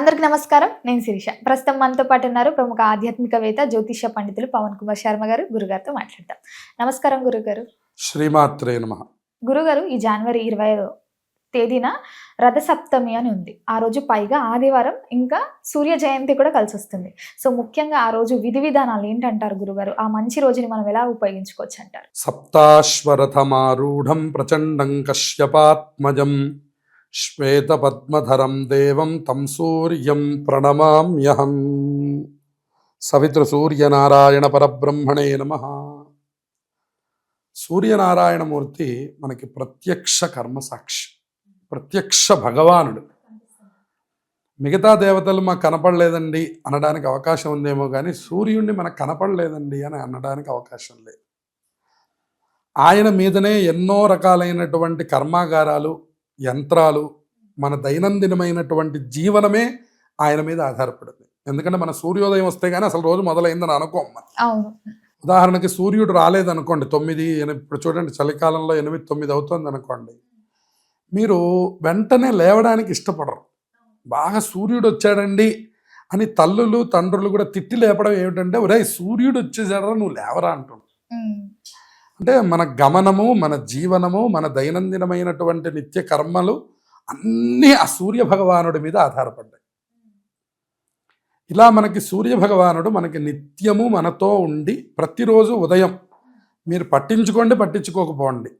అందరికి నమస్కారం. నేను శిరీష. ప్రస్తుతం మనతో పాటు ఉన్నారు ప్రముఖ ఆధ్యాత్మికవేత్త జ్యోతిష పండితులు పవన్ కుమార్ శర్మ గారు. గురుగారితో మాట్లాడతాం. నమస్కారం గురుగారు. శ్రీమాత్రే నమః. గురుగారు, ఈ జనవరి 25వ తేదీన రథసప్తమి అని ఉంది. ఆ రోజు పైగా ఆదివారం, ఇంకా సూర్య జయంతి కూడా కలిసి వస్తుంది. సో ముఖ్యంగా ఆ రోజు విధి విధానాలు ఏంటంటారు గురుగారు? ఆ మంచి రోజుని మనం ఎలా ఉపయోగించుకోవచ్చు అంటారు? సప్తాశ్వరథమారూఢం ప్రచండం కశ్యపాత్మజం శ్వేతపద్మధరం దేవం తం సూర్యం ప్రణమామ్యహం. సవితృసూర్యనారాయణ పరబ్రహ్మణే నమః. సూర్యనారాయణమూర్తి మనకి ప్రత్యక్ష కర్మసాక్షి, ప్రత్యక్ష భగవానుడు. మిగతా దేవతలు మాకు కనపడలేదండి అనడానికి అవకాశం ఉందేమో కానీ సూర్యుడిని మనకు కనపడలేదండి అని అనడానికి అవకాశం లేదు. ఆయన మీదనే ఎన్నో రకాలైనటువంటి కర్మాగారాలు, యంత్రాలు, మన దైనందినమైనటువంటి జీవనమే ఆయన మీద ఆధారపడింది. ఎందుకంటే మన సూర్యోదయం వస్తే కానీ అసలు రోజు మొదలైందని అనుకోం మనం. ఉదాహరణకి సూర్యుడు రాలేదనుకోండి, 9, ఇప్పుడు చూడండి చలికాలంలో 8, 9 అవుతుంది అనుకోండి, మీరు వెంటనే లేవడానికి ఇష్టపడరు. బాగా సూర్యుడు వచ్చాడండి అని తల్లులు తండ్రులు కూడా తిట్టి లేపడం ఏమిటంటే, ఒరే సూర్యుడు వచ్చేసాడరా నువ్వు లేవరా అంటున్నాడు. అంటే మన గమనము, మన జీవనము, మన దైనందినమైనటువంటి నిత్య కర్మలు అన్నీ ఆ సూర్య భగవానుడి మీద ఆధారపడ్డాయి. ఇలా మనకి సూర్య భగవానుడు మనకి నిత్యము మనతో ఉండి ప్రతిరోజు ఉదయం మీరు పట్టించుకోండి పట్టించుకోకపోండి,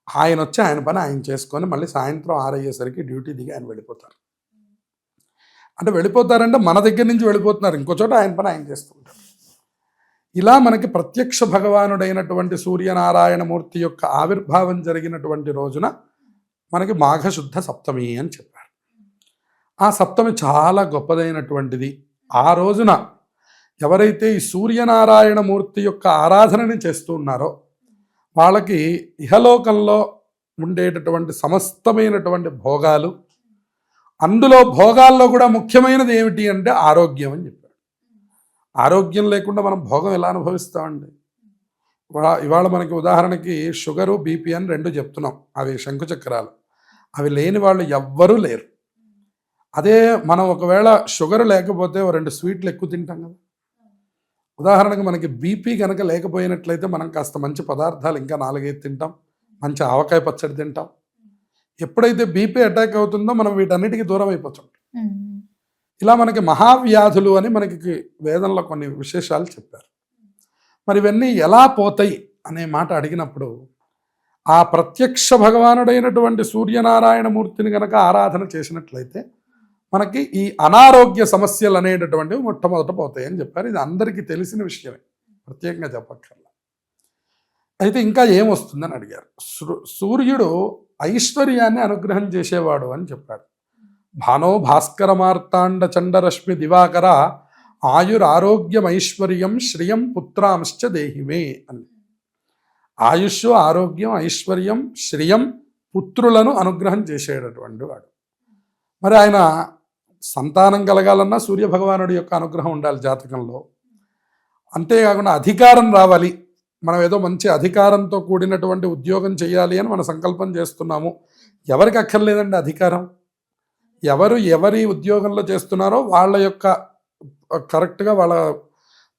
ఆయన వచ్చి ఆయన పని ఆయన చేసుకొని మళ్ళీ సాయంత్రం 6 అయ్యేసరికి డ్యూటీ దిగి ఆయన వెళ్ళిపోతారు. అంటే వెళ్ళిపోతారంటే మన దగ్గర నుంచి వెళ్ళిపోతున్నారు, ఇంకో చోట ఆయన పని ఆయన చేస్తుంటారు. ఇలా మనకి ప్రత్యక్ష భగవానుడైనటువంటి సూర్యనారాయణమూర్తి యొక్క ఆవిర్భావం జరిగినటువంటి రోజున మనకి మాఘశుద్ధ సప్తమి అని చెప్పారు. ఆ సప్తమి చాలా గొప్పదైనటువంటిది. ఆ రోజున ఎవరైతే ఈ సూర్యనారాయణమూర్తి యొక్క ఆరాధనని చేస్తూ ఉన్నారో వాళ్ళకి ఇహలోకంలో ఉండేటటువంటి సమస్తమైనటువంటి భోగాలు, అందులో భోగాల్లో కూడా ముఖ్యమైనది ఏమిటి అంటే ఆరోగ్యం అని చెప్పారు. ఆరోగ్యం లేకుండా మనం భోగం ఎలా అనుభవిస్తామండి? ఇవాళ మనకి ఉదాహరణకి షుగరు, బీపీ అని 2 చెప్తున్నాం, అవి శంకుచక్రాలు. అవి లేని వాళ్ళు ఎవ్వరూ లేరు. అదే మనం ఒకవేళ షుగర్ లేకపోతే 2 స్వీట్లు ఎక్కువ తింటాం కదా. ఉదాహరణకి మనకి బీపీ కనుక లేకపోయినట్లయితే మనం కాస్త మంచి పదార్థాలు ఇంకా 4-5 తింటాం, మంచి ఆవకాయ పచ్చడి తింటాం. ఎప్పుడైతే బీపీ అటాక్ అవుతుందో మనం వీటన్నిటికీ దూరం అయిపోతాం. ఇలా మనకి మహావ్యాధులు అని మనకి వేదంలో కొన్ని విశేషాలు చెప్పారు. మరి ఇవన్నీ ఎలా పోతాయి అనే మాట అడిగినప్పుడు ఆ ప్రత్యక్ష భగవానుడైనటువంటి సూర్యనారాయణమూర్తిని కనుక ఆరాధన చేసినట్లయితే మనకి ఈ అనారోగ్య సమస్యలు అనేటటువంటివి మొట్టమొదట పోతాయి అని చెప్పారు. ఇది అందరికీ తెలిసిన విషయమే, ప్రత్యేకంగా చెప్పక్కర్లా. అయితే ఇంకా ఏమొస్తుందని అడిగారు. సూర్యుడు ఐశ్వర్యాన్ని అనుగ్రహం చేసేవాడు అని చెప్పాడు. భానో భాస్కర మార్తాండ చండరశ్మి దివాకర ఆయురారోగ్యం ఐశ్వర్యం శ్రియం పుత్రాంశ్చ దేహిమే అని. ఆయుష్, ఆరోగ్యం, ఐశ్వర్యం, శ్రియం, పుత్రులను అనుగ్రహం చేసేటటువంటి వాడు. మరి ఆయన సంతానం కలగాలన్నా సూర్యభగవానుడి యొక్క అనుగ్రహం ఉండాలి జాతకంలో. అంతేకాకుండా అధికారం రావాలి, మనం ఏదో మంచి అధికారంతో కూడినటువంటి ఉద్యోగం చేయాలి అని మన సంకల్పం చేస్తున్నాము. ఎవరికి అక్కర్లేదండి అధికారం? ఎవరి ఉద్యోగంలో చేస్తున్నారో వాళ్ళ యొక్క కరెక్ట్గా వాళ్ళ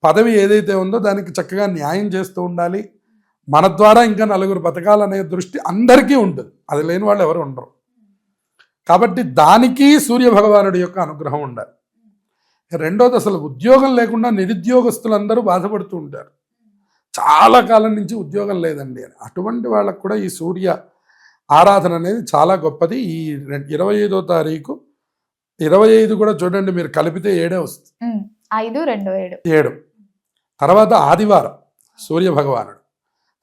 పదవి ఏదైతే ఉందో దానికి చక్కగా న్యాయం చేస్తూ ఉండాలి. మన ద్వారా ఇంకా 4 బతకాలనే దృష్టి అందరికీ ఉంటుంది, అది లేని వాళ్ళు ఎవరు ఉండరు. కాబట్టి దానికి సూర్యభగవానుడి యొక్క అనుగ్రహం ఉండాలి. రెండోది, అసలు ఉద్యోగం లేకుండా నిరుద్యోగస్తులందరూ బాధపడుతూ ఉంటారు, చాలా కాలం నుంచి ఉద్యోగం లేదండి అని. అటువంటి వాళ్ళకు కూడా ఈ సూర్య ఆరాధన అనేది చాలా గొప్పది. ఈ 25వ తారీఖు 25 కూడా చూడండి, మీరు కలిపితే 7 వస్తుంది. 5, 2, 7. తర్వాత ఆదివారం సూర్య భగవానుడు,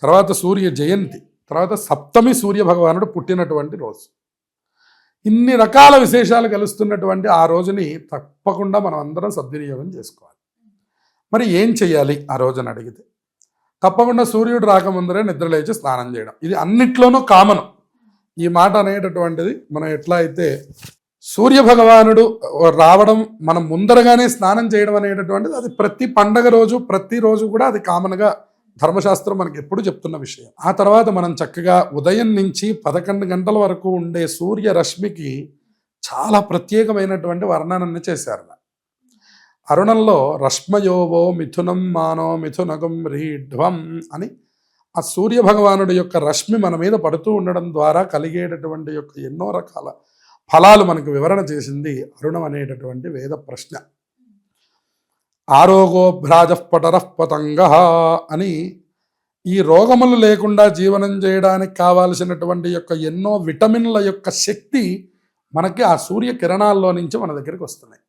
తర్వాత సూర్య జయంతి, తర్వాత సప్తమి సూర్య భగవానుడు పుట్టినటువంటి రోజు. ఇన్ని రకాల విశేషాలు కలుస్తున్నటువంటి ఆ రోజుని తప్పకుండా మనం అందరం సద్వినియోగం చేసుకోవాలి. మరి ఏం చెయ్యాలి ఆ రోజున అడిగితే, తప్పకుండా సూర్యుడు రాకముందరే నిద్రలేచి స్నానం చేయడం. ఇది అన్నిట్లోనూ కామన్. ఈ మాట అనేటటువంటిది మనం ఎట్లా అయితే సూర్యభగవానుడు రావడం, మనం ముందరగానే స్నానం చేయడం అనేటటువంటిది అది ప్రతి పండగ రోజు ప్రతిరోజు కూడా అది కామన్గా ధర్మశాస్త్రం మనకి ఎప్పుడు చెప్తున్న విషయం. ఆ తర్వాత మనం చక్కగా ఉదయం నుంచి 11 గంటల వరకు ఉండే సూర్య రశ్మికి చాలా ప్రత్యేకమైనటువంటి వర్ణనని చేశారు. అరుణంలో రశ్మయోవో మిథునం మానో మిథునగం రీఢ్వం అని ఆ సూర్య భగవానుడి యొక్క రశ్మి మన మీద పడుతూ ఉండడం ద్వారా కలిగేటటువంటి యొక్క ఎన్నో రకాల ఫలాలు మనకు వివరణ చేసింది అరుణం అనేటటువంటి వేద ప్రశ్న. ఆరోగో భ్రాజపటరః పతంగ అని ఈ రోగములు లేకుండా జీవనం చేయడానికి కావాల్సినటువంటి యొక్క ఎన్నో విటమిన్ల యొక్క శక్తి మనకి ఆ సూర్య కిరణాల్లో నుంచి మన దగ్గరికి వస్తున్నాయి.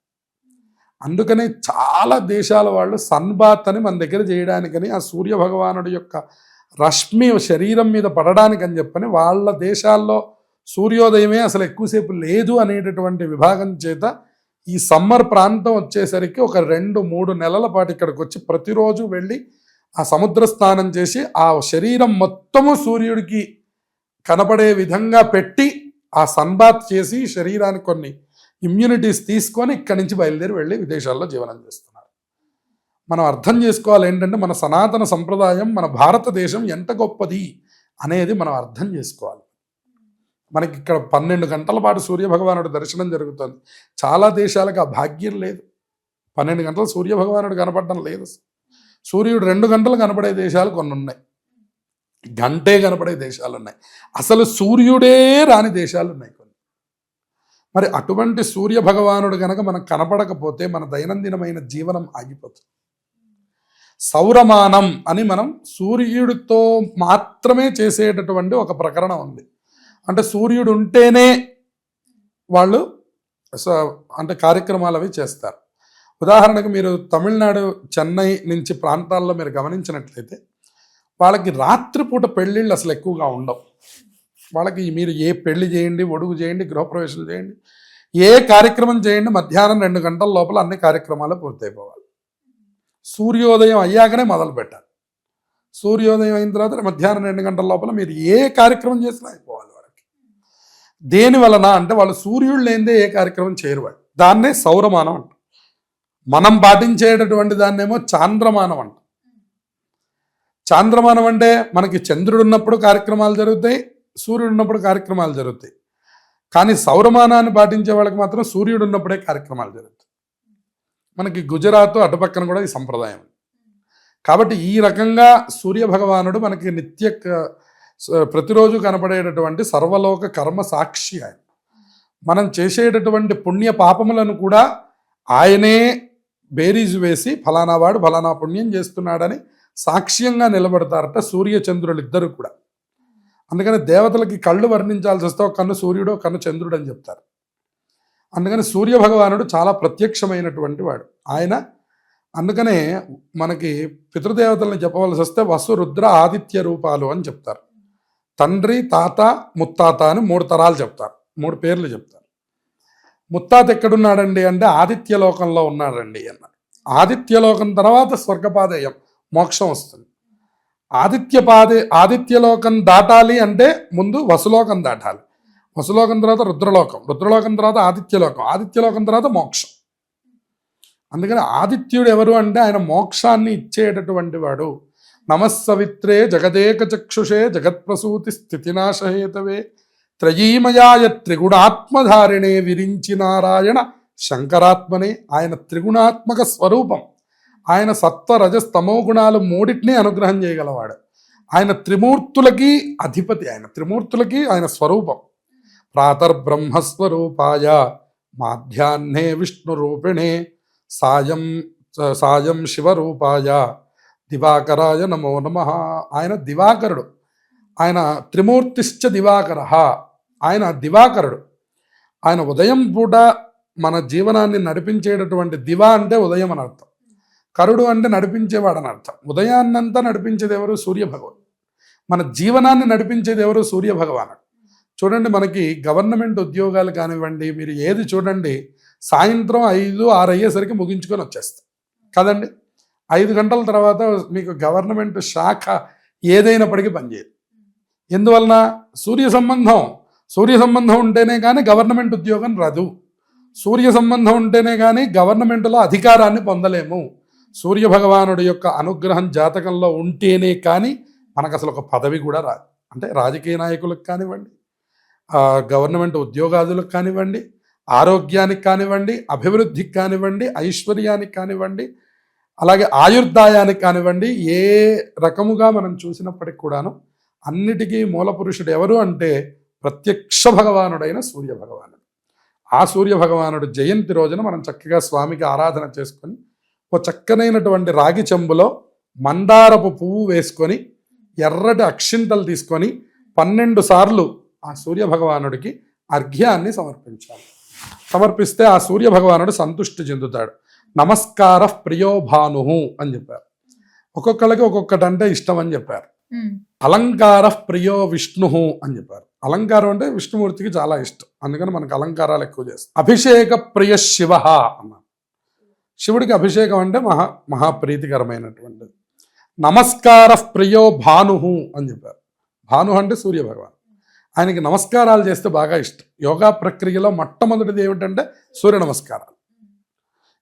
అందుకని చాలా దేశాల వాళ్ళు సన్బాత్ అని మన దగ్గర చేయడానికని ఆ సూర్య భగవానుడి యొక్క రశ్మి శరీరం మీద పడడానికని చెప్పని వాళ్ళ దేశాల్లో సూర్యోదయమే అసలు ఎక్కువసేపు లేదు అనేటటువంటి విభాగం చేత ఈ సమ్మర్ ప్రాంతం వచ్చేసరికి ఒక 2-3 నెలల పాటు ఇక్కడికి వచ్చి ప్రతిరోజు వెళ్ళి ఆ సముద్ర స్నానం చేసి ఆ శరీరం మొత్తము సూర్యుడికి కనపడే విధంగా పెట్టి ఆ సన్బాత్ చేసి శరీరానికి కొన్ని ఇమ్యూనిటీస్ తీసుకొని ఇక్కడి నుంచి బయలుదేరి వెళ్ళి విదేశాల్లో జీవనం చేస్తున్నారు. మనం అర్థం చేసుకోవాలి ఏంటంటే మన సనాతన సంప్రదాయం, మన భారతదేశం ఎంత గొప్పది అనేది మనం అర్థం చేసుకోవాలి. మనకి ఇక్కడ 12 గంటల పాటు సూర్యభగవానుడి దర్శనం జరుగుతుంది. చాలా దేశాలకు ఆ భాగ్యం లేదు. 12 గంటలు సూర్యభగవానుడు కనపడడం లేదు. సూర్యుడు 2 గంటలు కనపడే దేశాలు కొన్ని ఉన్నాయి, గంటే కనపడే దేశాలు ఉన్నాయి, అసలు సూర్యుడే రాని దేశాలు ఉన్నాయి కొన్ని. మరి అటువంటి సూర్య భగవానుడు కనుక మనకు కనపడకపోతే మన దైనందినమైన జీవనం ఆగిపోతుంది. సౌరమానం అని మనం సూర్యుడితో మాత్రమే చేసేటటువంటి ఒక ప్రకరణం ఉంది. అంటే సూర్యుడు ఉంటేనే వాళ్ళు అంటే కార్యక్రమాలు అవి చేస్తారు. ఉదాహరణకు మీరు తమిళనాడు చెన్నై నుంచి ప్రాంతాల్లో మీరు గమనించినట్లయితే వాళ్ళకి రాత్రిపూట పెళ్ళిళ్ళు అసలు ఎక్కువగా ఉండవు. వాళ్ళకి మీరు ఏ పెళ్లి చేయండి, ఒడుగు చేయండి, గృహప్రవేశం చేయండి, ఏ కార్యక్రమం చేయండి, మధ్యాహ్నం 2 గంటల లోపల అన్ని కార్యక్రమాలు పూర్తయిపోవాలి. సూర్యోదయం అయ్యాకనే మొదలు పెట్టాలి. సూర్యోదయం అయిన తర్వాత మధ్యాహ్నం 2 గంటల లోపల మీరు ఏ కార్యక్రమం చేసినా అయిపోవాలి వాళ్ళకి. దేని వలన అంటే వాళ్ళు సూర్యుడు లేనిదే ఏ కార్యక్రమం చేయరు వాళ్ళు. దాన్నే సౌరమానం అంట. మనం పాటించేటటువంటి దాన్నేమో చాంద్రమానం అంట. చాంద్రమానం అంటే మనకి చంద్రుడు ఉన్నప్పుడు కార్యక్రమాలు జరుగుతాయి, సూర్యుడు ఉన్నప్పుడు కార్యక్రమాలు జరుగుతాయి. కానీ సౌరమానాన్ని పాటించే వాళ్ళకి మాత్రం సూర్యుడు ఉన్నప్పుడే కార్యక్రమాలు జరుగుతాయి. మనకి గుజరాత్ అటుపక్కన కూడా ఈ సంప్రదాయం. కాబట్టి ఈ రకంగా సూర్యభగవానుడు మనకి ప్రతిరోజు కనపడేటటువంటి సర్వలోక కర్మ సాక్షి ఆయన. మనం చేసేటటువంటి పుణ్య పాపములను కూడా ఆయనే బేరీజు వేసి ఫలానా వాడు ఫలానా పుణ్యం చేస్తున్నాడని సాక్ష్యంగా నిలబడతారట సూర్యచంద్రులు ఇద్దరు కూడా. అందుకని దేవతలకి కళ్ళు వర్ణించాల్సి వస్తే ఒక కన్ను సూర్యుడు, ఒక కన్ను చంద్రుడు అని చెప్తారు. అందుకని సూర్యభగవానుడు చాలా ప్రత్యక్షమైనటువంటి వాడు ఆయన. అందుకనే మనకి పితృదేవతలను చెప్పవలసి వస్తే వసు, రుద్ర, ఆదిత్య రూపాలు అని చెప్తారు. తండ్రి, తాత, ముత్తాత అని 3 తరాలు చెప్తారు, 3 పేర్లు చెప్తారు. ముత్తాత ఎక్కడున్నాడండి అంటే ఆదిత్యలోకంలో ఉన్నాడండి అన్నారు. ఆదిత్యలోకం తర్వాత స్వర్గపాదేయం మోక్షం వస్తుంది. ఆదిత్యలోకం దాటాలి అంటే ముందు వసులోకం దాటాలి, వసులోకం తర్వాత రుద్రలోకం, రుద్రలోకం తర్వాత ఆదిత్యలోకం, ఆదిత్యలోకం తర్వాత మోక్షం. అందుకని ఆదిత్యుడు ఎవరు అంటే ఆయన మోక్షాన్ని ఇచ్చేటటువంటి వాడు. నమస్సవిత్రే జగదేక చక్షుషే జగత్ప్రసూతి స్థితినాశహేతవే త్రయీమయాయ త్రిగుణాత్మధారిణే విరించి నారాయణ శంకరాత్మనే. ఆయన త్రిగుణాత్మక స్వరూపం. ఆయన సత్వ రజస్తమో గుణాలు 3టిని అనుగ్రహం చేయగలవాడు. ఆయన త్రిమూర్తులకి అధిపతి, ఆయన త్రిమూర్తులకి ఆయన స్వరూపం. ప్రాతర్బ్రహ్మస్వరూపాయ మాధ్యాహ్నే విష్ణురూపిణే సాయం శివరూపాయ దివాకరాయ నమో నమః. ఆయన దివాకరుడు, ఆయన త్రిమూర్తిశ్చ దివాకర, ఆయన దివాకరుడు. ఆయన ఉదయం పూట మన జీవనాన్ని నడిపించేటటువంటి దివా అంటే ఉదయం అని అర్థం, కరుడు అంటే నడిపించేవాడు అని అర్థం. ఉదయాన్నంతా నడిపించేది ఎవరు? సూర్యభగవాన్. మన జీవనాన్ని నడిపించేది ఎవరు? సూర్యభగవానుడు. చూడండి, మనకి గవర్నమెంట్ ఉద్యోగాలు కానివ్వండి, మీరు ఏది చూడండి, సాయంత్రం 5-6 అయ్యేసరికి ముగించుకొని వచ్చేస్తాం కదండి. 5 గంటల తర్వాత మీకు గవర్నమెంట్ శాఖ ఏదైనప్పటికీ పనిచేయదు. ఎందువలన? సూర్య సంబంధం ఉంటేనే కానీ గవర్నమెంట్ ఉద్యోగం రాదు. సూర్య సంబంధం ఉంటేనే కానీ గవర్నమెంట్లో అధికారాన్ని పొందలేము. సూర్యభగవానుడి యొక్క అనుగ్రహం జాతకంలో ఉంటేనే కానీ మనకు అసలు ఒక పదవి కూడా రాదు. అంటే రాజకీయ నాయకులకు కానివ్వండి, గవర్నమెంట్ ఉద్యోగాదులకు కానివ్వండి, ఆరోగ్యానికి కానివ్వండి, అభివృద్ధికి కానివ్వండి, ఐశ్వర్యానికి కానివ్వండి, అలాగే ఆయుర్దాయానికి కానివ్వండి, ఏ రకముగా మనం చూసినప్పటికి కూడాను అన్నిటికీ మూల పురుషుడు ఎవరు అంటే ప్రత్యక్ష భగవానుడైన సూర్య భగవానుడు. ఆ సూర్య భగవానుడు జయంతి రోజున మనం చక్కగా స్వామికి ఆరాధన చేసుకొని ఓ చక్కనైనటువంటి రాగి చెంబులో మందారపు పువ్వు వేసుకొని ఎర్రటి అక్షింతలు తీసుకొని 12 సార్లు ఆ సూర్య భగవానుడికి అర్ఘ్యాన్ని సమర్పించాలి. సమర్పిస్తే ఆ సూర్య భగవానుడు సంతుష్టి చెందుతాడు. నమస్కార ప్రియో భాను అని చెప్పారు. ఒక్కొక్కళ్ళకి ఒక్కొక్కటి అంటే ఇష్టం అని చెప్పారు. అలంకార ప్రియో విష్ణు అని చెప్పారు. అలంకారం అంటే విష్ణుమూర్తికి చాలా ఇష్టం, అందుకని మనకు అలంకారాలు ఎక్కువ చేస్తాం. అభిషేక ప్రియ శివ అన్నారు. శివుడికి అభిషేకం అంటే మహాప్రీతికరమైనటువంటిది. నమస్కార ప్రియో భాను అని చెప్పారు. భాను అంటే సూర్య భగవాన్. ఆయనకి నమస్కారాలు చేస్తే బాగా ఇష్టం. యోగా ప్రక్రియలో మొట్టమొదటిది ఏమిటంటే సూర్య నమస్కారాలు.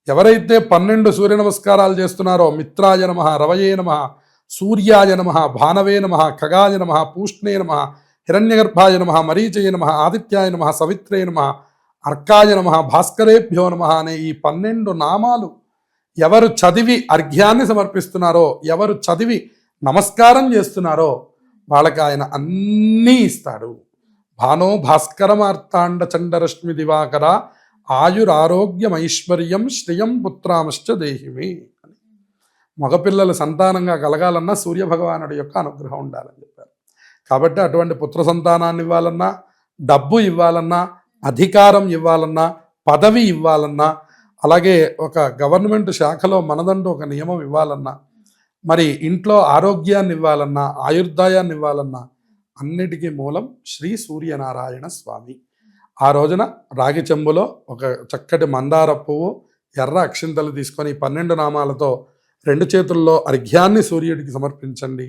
ఎవరైతే 12 సూర్య నమస్కారాలు చేస్తున్నారో మిత్రాయ నమః, రవయే నమః, సూర్యాయ నమః, భానవే నమః, ఖగాయ నమః, పూష్ణే నమః, హిరణ్యగర్భాయ నమః, మరీచయ నమః, ఆదిత్యాయ నమః, సవిత్రే నమః, అర్కాయ నమః, భాస్కరేభ్యో నమః అనే ఈ 12 నామాలు ఎవరు చదివి అర్ఘ్యాన్ని సమర్పిస్తున్నారో, ఎవరు చదివి నమస్కారం చేస్తున్నారో వాళ్ళకి ఆయన అన్నీ ఇస్తాడు. భానో భాస్కరమార్తాండ చండరశ్మి దివాకర ఆయురారోగ్యమైశ్వర్యం శ్రియం పుత్రాంశ్చ దేహిమి. మగపిల్లలు సంతానంగా కలగాలన్నా సూర్యభగవానుడి యొక్క అనుగ్రహం ఉండాలని చెప్పారు. కాబట్టి అటువంటి పుత్ర సంతానాన్ని ఇవ్వాలన్నా, డబ్బు ఇవ్వాలన్నా, అధికారం ఇవ్వాలన్నా, పదవి ఇవ్వాలన్నా, అలాగే ఒక గవర్నమెంట్ శాఖలో మనదంటూ ఒక నియమం ఇవ్వాలన్నా, మరి ఇంట్లో ఆరోగ్యాన్ని ఇవ్వాలన్నా, ఆయుర్దాయాన్ని ఇవ్వాలన్నా అన్నిటికీ మూలం శ్రీ సూర్యనారాయణ స్వామి. ఆ రోజున రాగి చెంబులో ఒక చక్కటి మందార పువ్వు, ఎర్ర అక్షింతలు తీసుకొని 12 నామాలతో 2 చేతుల్లో అర్ఘ్యాన్ని సూర్యుడికి సమర్పించండి.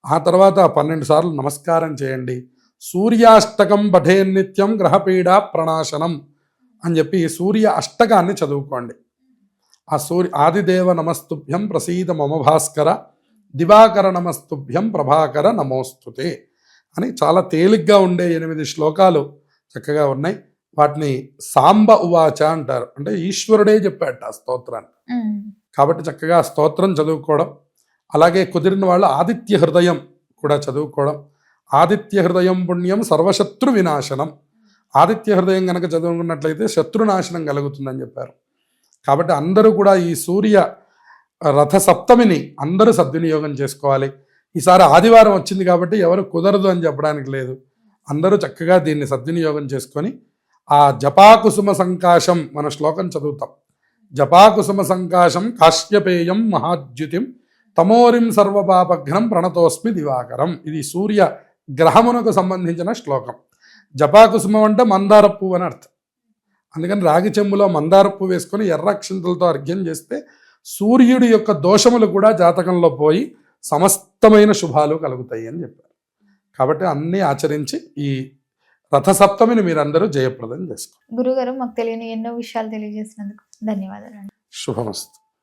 ఆ తర్వాత 12 సార్లు నమస్కారం చేయండి. సూర్యాష్టకం పఠే నిత్యం గ్రహపీడా ప్రణాశనం అని చెప్పి సూర్య అష్టకాన్ని చదువుకోండి. ఆ ఆదిదేవ నమస్తుభ్యం ప్రసీద మమ భాస్కర, దివాకర నమస్తుభ్యం ప్రభాకర నమోస్తుతే అని చాలా తేలిగ్గా ఉండే 8 శ్లోకాలు చక్కగా ఉన్నాయి. వాటిని సాంబ ఉవాచ అంటారు. అంటే ఈశ్వరుడే చెప్పాట ఆ స్తోత్రాన్ని. కాబట్టి చక్కగా స్తోత్రం చదువుకోవడం, అలాగే కుదిరిన వాళ్ళు ఆదిత్య హృదయం కూడా చదువుకోవడం. ఆదిత్య హృదయం పుణ్యం సర్వశత్రు వినాశనం. ఆదిత్య హృదయం కనుక చదువుకున్నట్లయితే శత్రునాశనం కలుగుతుందని చెప్పారు. కాబట్టి అందరూ కూడా ఈ సూర్య రథ సప్తమిని అందరూ సద్వినియోగం చేసుకోవాలి. ఈసారి ఆదివారం వచ్చింది కాబట్టి ఎవరు కుదరదు అని చెప్పడానికి లేదు. అందరూ చక్కగా దీన్ని సద్వినియోగం చేసుకొని ఆ జపాకుసుమ సంకాశం మన శ్లోకం చదువుతాం. జపాకుసుమ సంకాశం కాశ్యపేయం మహాద్యుతిం తమోరిం సర్వపాపఘ్నం ప్రణతోస్మి దివాకరం. ఇది సూర్య గ్రహమునకు సంబంధించిన శ్లోకం. జపాకుసుమం అంటే మందార పువ్వు అని అర్థం. అందుకని రాగి చెంబులో మందార పువ్వు వేసుకొని ఎర్ర అక్షింతలతో అర్ఘ్యం చేస్తే సూర్యుడి యొక్క దోషములు కూడా జాతకంలో పోయి సమస్తమైన శుభాలు కలుగుతాయి అని చెప్పారు. కాబట్టి అన్నీ ఆచరించి ఈ రథసప్తమిని మీరందరూ జయప్రదం చేసుకోండి. గురుగారు, మాకు తెలియని ఎన్నో విషయాలు తెలియజేసినందుకు ధన్యవాదాలు. శుభమస్తు.